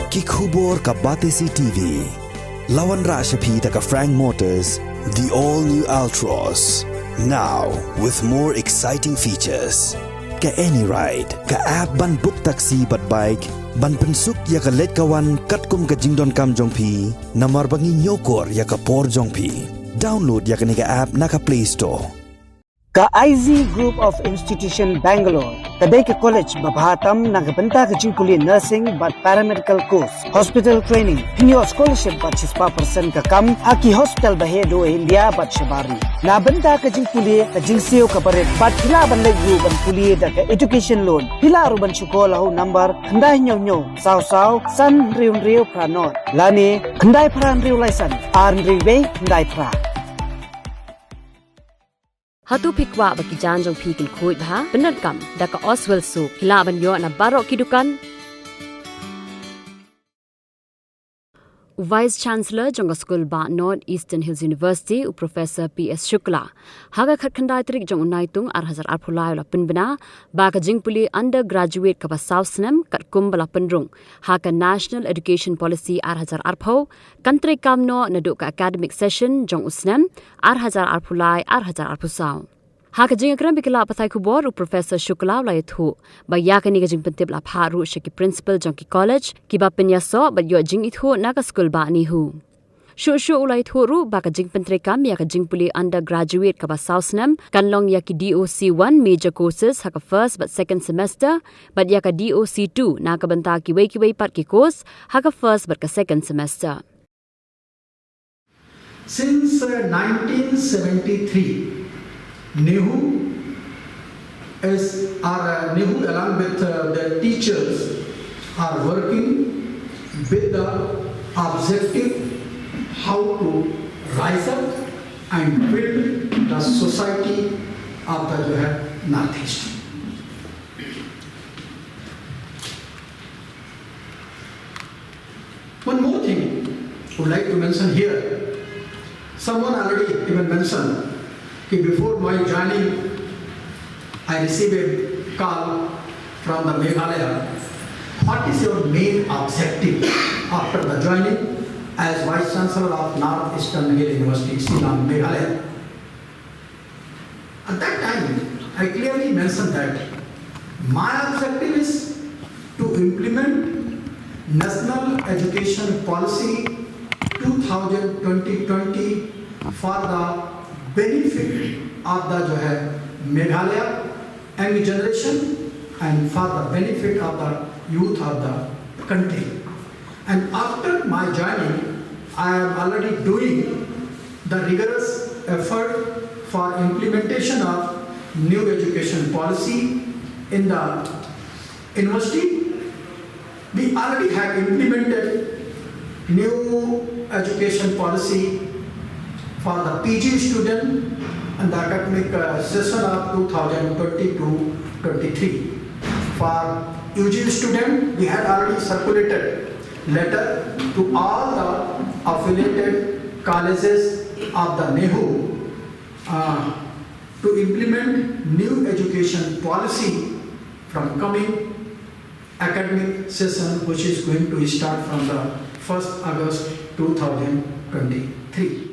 Kikhubor ka Batesi TV. Lawan Rashapi ka Frank Motors, the all-new Altros. Now, with more exciting features. Ka any ride, ka app ban book taxi bat bike, ban pensuk ya ka let kawan katkum ka jingdon kam jongpi, namar bangi nyokor ya ka por jongpi. Download ya ka nika app na ka Play Store. Ka IZ Group of Institution Bangalore, kadai ke college babhatam nagabanta ka jingpuli nursing but paramedical course, hospital training, new scholarship but 6% ka kam, haki hospital bahedo India but shabari. Nabanta ka jingpuli ka jingseo ka baret but hila ban legu ban puli da ka education loan. Hila ruban chukola ho number khandai nyo saw san riu pranot. Lani khandai pran riu license, ar riu khandai pra. Hatu pikwa baki janjong pikil kuit bha Pyntreikam daka Oswell soup hilaban yo na barok kidukan. Vice Chancellor Jonga School ba North Eastern Hills University u Professor P.S. Shukla haga khatkhandai trik jong unaitung 2000 la Pynbna ba ka jingpuli undergraduate ka ba South Snem katkum bala pendrung haga National Education Policy 2000 Pyntreikam no naduk ka academic session jong usnem 2000 Haka jing akram bikila pathai kubor u Professor Shukla la yathu ba yakani ka jing pentib la pharu shaki principal jong ki college ki ba penya so ba yo jing ithu na ka school ba Nehu shu ulai thoru ba ka jing Pyntreikam ya ka jing puli undergraduate ka ba South Snem kanlong ya ki DOC 1 major courses haka first but second semester but ya ka DOC 2 na ka banta ki wei pat ki course haka first but ka second semester. Since 1973 Nehu along with the teachers are working with the objective how to rise up and build the society of the Northeast. One more thing I would like to mention here. Someone already even mentioned before my joining, I received a call from the Meghalaya. What is your main objective after the joining as Vice Chancellor of North Eastern Hill University, Shillong, Meghalaya? At that time, I clearly mentioned that my objective is to implement National Education Policy 2020 for the benefit of the Meghalaya young generation and for the benefit of the youth of the country. And after my joining, I am already doing the rigorous effort for implementation of new education policy in the university. We already have implemented new education policy for the PG student and the academic session of 2022-23. For UG student, we had already circulated letter to all the affiliated colleges of the Nehu to implement new education policy from coming academic session, which is going to start from the 1st August 2023.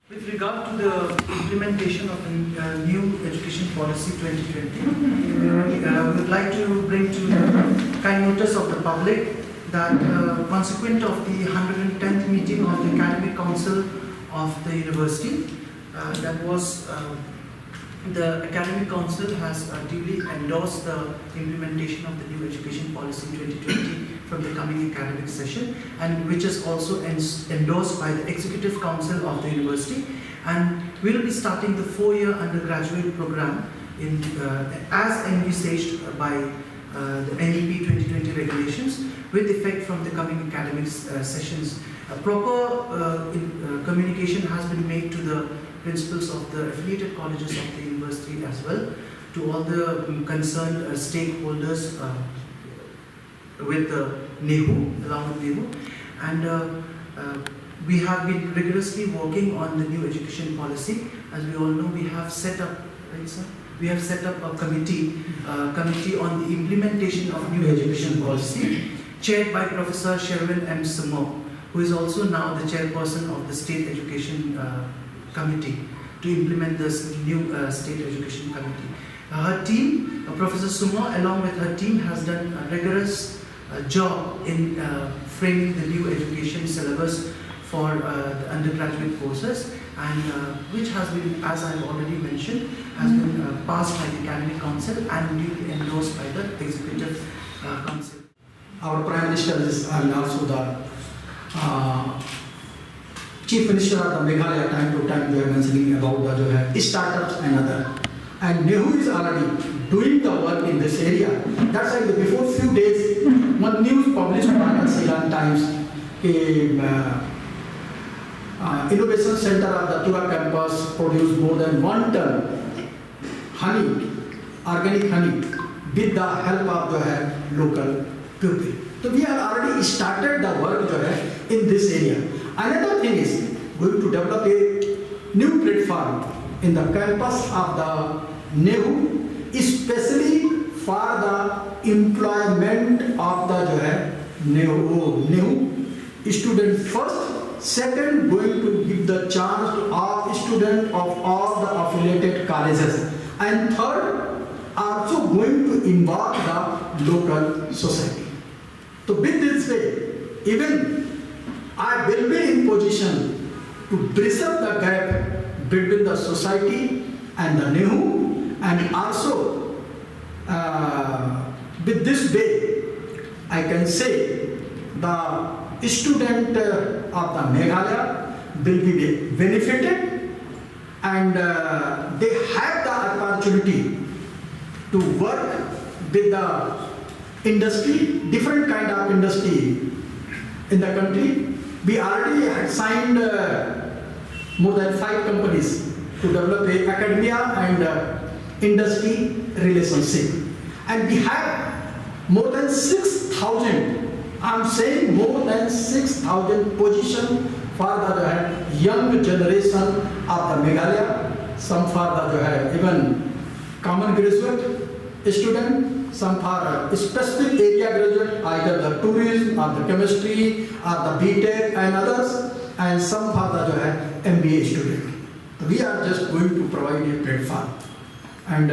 With regard to the implementation of the new education policy 2020, we would like to bring to the kind notice of the public that consequent of the 110th meeting of the Academic Council of the University, the Academic Council has duly endorsed the implementation of the new education policy 2020 from the coming academic session, and which is also endorsed by the Executive Council of the University, and we will be starting the 4-year undergraduate program in as envisaged by the NEP 2020 regulations with effect from the coming academic sessions. A proper communication has been made to the principals of the affiliated colleges of the university as well, to all the concerned stakeholders with Nehu, along with Nehu, and we have been rigorously working on the new education policy. As we all know, we have set up, right, sir? We have set up a committee on the implementation of new education policy, chaired by Professor Sherwin M. Samo, who is also now the chairperson of the State Education Committee to implement this new State Education Committee. Her team, Professor Sumo, along with her team, has done a rigorous job in framing the new education syllabus for the undergraduate courses, and which has been, as I've already mentioned, has been passed by the Academic Council and duly endorsed by the Executive Council. Our Prime Minister is and also the Chief Minister of the Meghalaya time to time they are mentioning about the startups and other. And Nehu is already doing the work in this area. That's why before few days, one news published by the Ceylon Times, Innovation Center of the Tura campus produced more than 1 ton honey, organic honey, with the help of the local people. So we have already started the work in this area. Another thing is going to develop a new platform in the campus of the Nehu, especially for the employment of the Nehu student first. Second, going to give the chance to all students of all the affiliated colleges. And third, also going to involve the local society. So with this way, even I will be in position to bridge up the gap between the society and the Nehu, and also with this way, I can say the student of the Meghalaya will be benefited, and they have the opportunity to work with the industry, different kind of industry in the country. We already had signed more than 5 companies to develop a academia and industry relationship. And we have more than 6,000, I'm saying more than 6,000 positions for the young generation of the Meghalaya, some for the even common graduate student, some for specific area graduate, either the tourism or the chemistry or the BTech and others, and some for the MBA student. We are just going to provide a platform and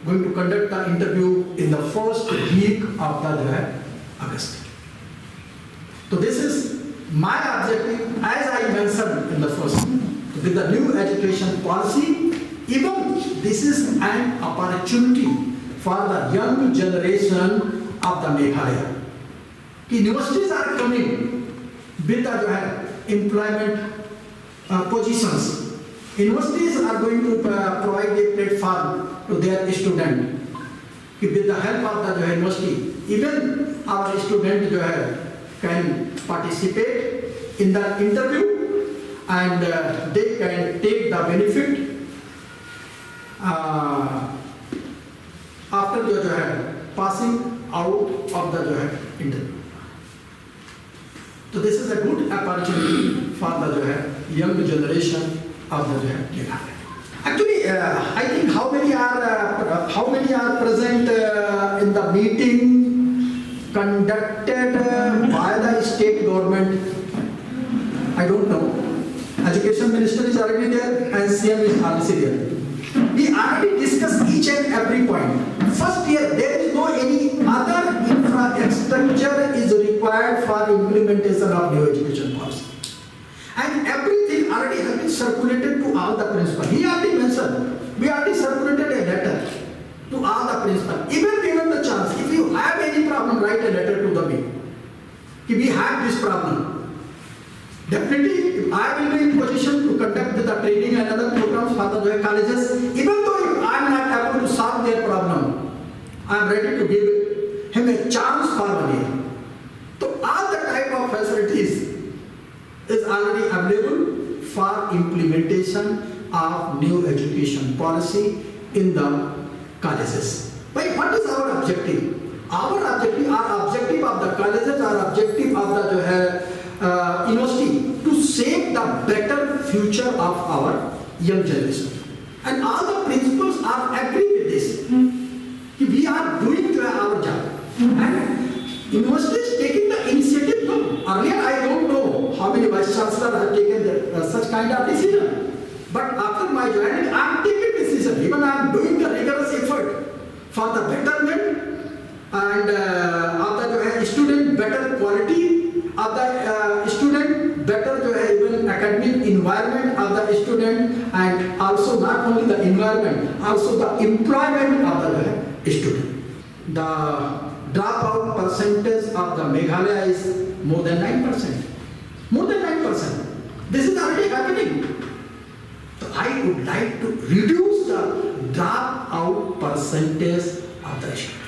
going to conduct the interview in the first week of the August. So this is my objective, as I mentioned in the first, with the new education policy. Even this is an opportunity for the young generation of the Meghalaya. Universities are coming with the employment positions. Universities are going to provide a platform to their students. With the help of the university, even our students can participate in the interview, and they can take the benefit after the passing out of the interview. So this is a good opportunity for the young generation of the Meghalaya. Actually, I think how many are present in the meeting conducted by the state government? I don't know. Education Minister is already there and CM is also there. We already discussed each and every point. First year, there is no any other infrastructure is required for implementation of new education policy. And everything already has been circulated to all the principals. He already mentioned, we already circulated a letter to all the principals. Even given the chance, if you have any problem, write a letter to the me. If we have this problem, definitely I will be in position to conduct the training and other programs for the colleges. Even though I am not able to solve their problem, I am ready to give him a chance for 1 year. So all the type of facilities is already available for implementation of new education policy in the colleges. But what is our objective? Our objective of the colleges, our objective of the university to shape the better future of our young generation. And all the principals are agree with this. We are doing our job. And university is taking the initiative. No, earlier I don't know how many vice chancellors have taken such kind of decision. But after my joining, I am taking decision. Even I am doing the rigorous effort for the betterment and of the student, better quality of the student, better even academic environment of the student, and also not only the environment, also the employment of the student. The dropout percentage of the Meghalaya is more than 9%. More than 9%. This is already happening. So I would like to reduce the dropout percentage of the student.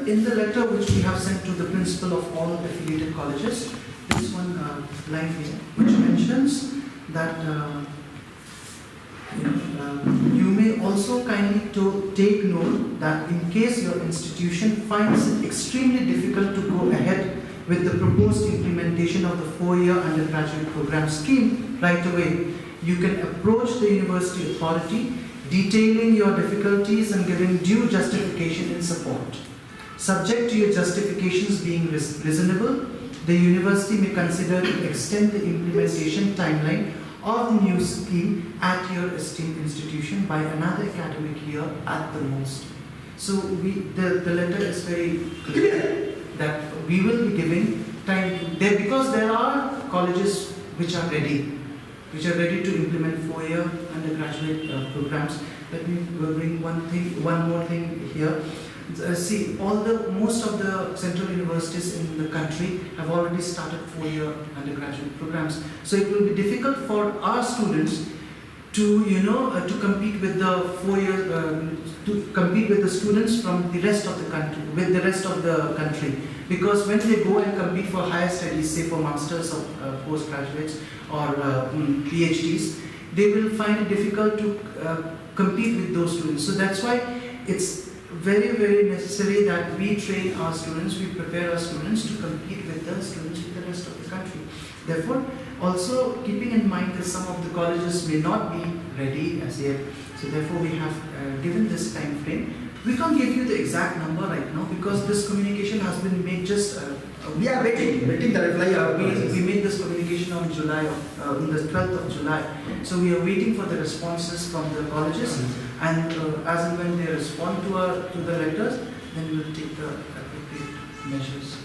In the letter which we have sent to the principal of all affiliated colleges, there is one line here which mentions that you may also kindly take note that in case your institution finds it extremely difficult to go ahead with the proposed implementation of the 4-year undergraduate program scheme right away, you can approach the university authority detailing your difficulties and giving due justification in support. Subject to your justifications being reasonable, the university may consider to extend the implementation timeline of the new scheme at your esteemed institution by another academic year at the most. So the letter is very clear that we will be giving time there, because there are colleges which are ready to implement 4-year undergraduate programs. Let me bring one more thing here. See, most of the central universities in the country have already started 4-year undergraduate programs. So it will be difficult for our students to to compete with the 4-year to compete with the students from the rest of the country, because when they go and compete for higher studies, say for masters or postgraduates or PhDs, they will find it difficult to compete with those students. So that's why it's very, very necessary that we train our students, we prepare our students to compete with the students in the rest of the country. Therefore, also keeping in mind that some of the colleges may not be ready as yet, so therefore we have given this time frame. We can't give you the exact number right now because this communication has been made just we are waiting the reply. We made this communication on the 12th of July. So we are waiting for the responses from the colleges, and as and when they respond to the letters, then we will take the appropriate measures.